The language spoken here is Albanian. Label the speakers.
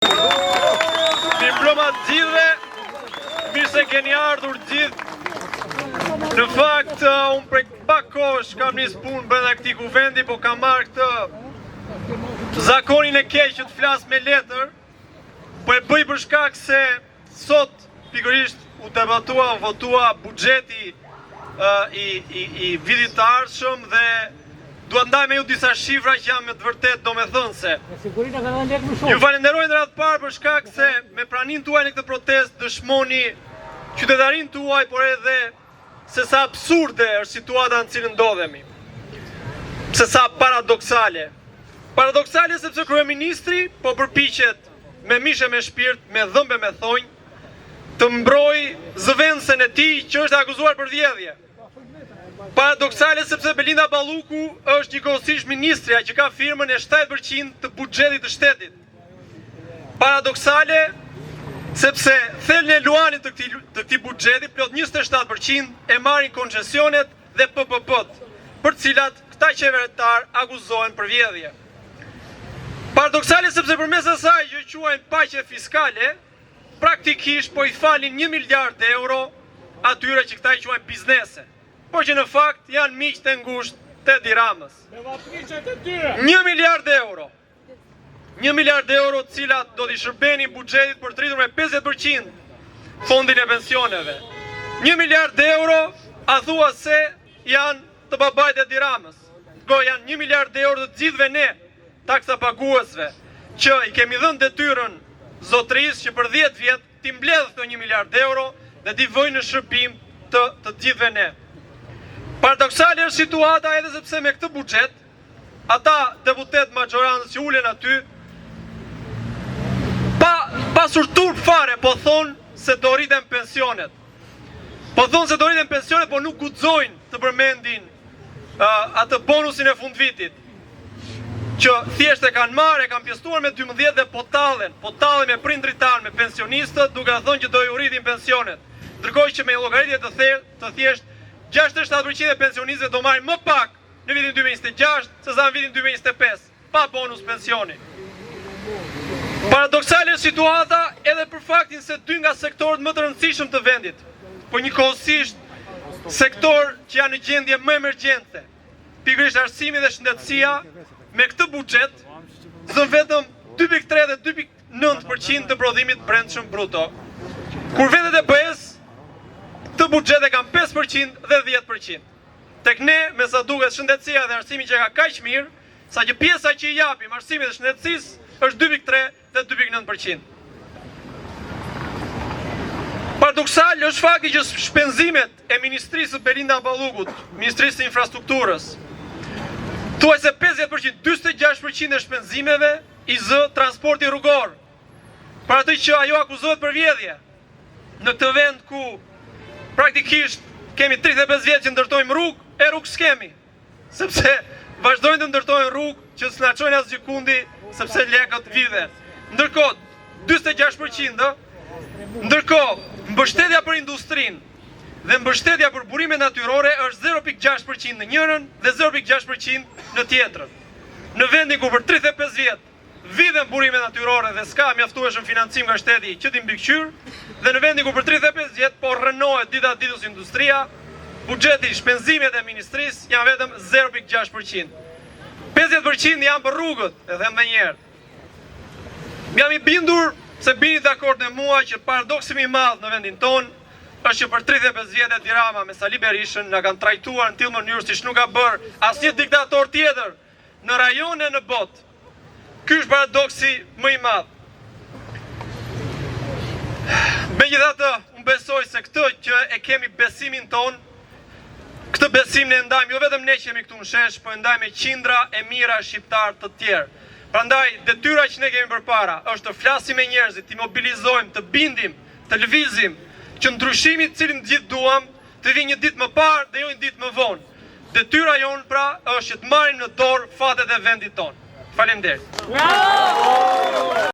Speaker 1: Mi mbrëma të gjithve, mirë se keni ardhur gjithë. Në fakt, unë prej pak kosh kam nisë punë brenda këtij kuvendi, po kam marrë këtë zakonin e keq që të flas me letër, po e bëj për shkak se sot pikërisht u debatua, votua buxheti i vitit të ardhshëm dhe dua ndaj me ju disa shifra që janë me të vërtet domethënëse. Ju falenderoj në radhë parë për shkak se me praninë tuaj në këtë protestë dëshmoni qytetarinë tuaj, por edhe se sa absurde është situata në cilën ndodhemi. Se sa paradoksale. Paradoksale sepse kryeministri po përpiqet me mishe me shpirt, me dhëmbe me thonjë, të mbrojë zëvendësen e tij që është akuzuar për vjedhje. Paradoksale sepse Belinda Balluku është njëkohësisht ministrja që ka firmën e 7% të buxhetit të shtetit. Paradoksale sepse thelën e luanit të këtij buxheti plot 27% e marrin koncesionet dhe PPP-t, për të cilat këta qeveritar akuzohen për vjedhje. Paradoksale sepse përmes asaj që quajnë paqe fiskale, praktikisht po i falin 1 miliard euro atyre që këta i quajnë biznese, por që në fakt janë miq të ngushtë të Edi Ramës. 1 miliard euro. 1 miliard euro të cilat do t'i shërbenin buxhetit për të rritur me 50% fondin e pensioneve. 1 miliard euro a thua se janë të babait e Edi Ramës. Janë 1 miliard euro të gjithëve ne, taksa paguesve, që i kemi dhënë detyrën zotërisë që për 10 vjet t'i mbledh këto 1 miliard euro dhe t'i vëjnë në shërbim të gjithëve ne. Paradoksale është situata edhe sepse me këtë buxhet, ata deputet majorancë që ulen aty, pasur turp fare, po thonë se do rriten pensionet. Po thonë se do rriten pensionet, po nuk guxojnë të përmendin atë bonusin e fundvitit, që thjesht e kanë marrë, e kanë pjesëtuar me 12 dhe po tallen me prindrit tanë, me pensionistët, duke thënë që do ju rritin pensionet. Ndërkohë që me llogaritje të thjesht 67% e pensionistëve do marrin më pak në vitin 2026 se sa në vitin 2025, pa bonus pensioni. Paradoksale është situata edhe për faktin se 2 nga sektorët më të rëndësishëm të vendit, po njëkohësisht sektor që janë në gjendje më emergjente, pikërisht arsimit dhe shëndetësia, me këtë buxhet zën vetëm 2.3 dhe 2.9% të prodhimit brendshëm bruto. Kur vendet e BE-s të buxhet e kanë 5% dhe 10%. Tek ne, me sa duket, shëndetësia dhe arsimi që ka kaq mirë, sa që pjesa që i japim arsimit dhe shëndetësisë është 2.3 dhe 2.9%. Paradoksal është fakti që shpenzimet e ministrisë Belinda Ballukut, ministrisë së infrastrukturës, thuajse 50%, 46% e shpenzimeve i zë transporti rrugor. Për atë që ajo akuzohet për vjedhje, në këtë vend ku praktikisht kemi 35 vjet që ndërtojmë rrugë, e rrugë s'kemi, sepse vazhdojnë të ndërtojnë rrugë që s'na çojnë as gjikundi, sepse lekët viden. Ndërkohë, 46%, ndërkohë, mbështetja për industrinë dhe mbështetja për burimet natyrore është 0.6% në njërin dhe 0.6% në tjetrën. Në vendin ku për 35 vjet viden burimet natyrore dhe s'ka mjaftueshëm financim nga shteti që t'i mbikëqyr, dhe në vendin ku për 35 vjet po rrënohet dita ditës industria, buxheti, shpenzimet e ministrisë janë vetëm 0.6%. 50% janë për rrugët, e them edhe një herë. Jam i bindur se bini dakord me mua që paradoksi më i madh në vendin tonë është që për 35 vjet Edi Rama me Sali Berishën na kanë trajtuar në tillë mënyrë siç nuk ka bërë asnjë diktator tjetër në rajon e në botë. Ky është paradoksi më i madh. Megjithatë, unë besoj se këtë që e kemi besimin ton, këtë besim ne ndajmë, jo vetëm ne që jemi këtu në shesh, po e ndajmë me qindra e mira shqiptar të tjerë. Prandaj, detyra që ne kemi përpara është të flasim me njerëzit, të mobilizojmë, të bindim, të lëvizim, që ndryshimi të cilin gjithë duam, të vi një ditë më parë dhe jo një ditë më vonë. Detyra jonë pra është që të marrim në dorë fatet e vendit tonë. Faleminderit.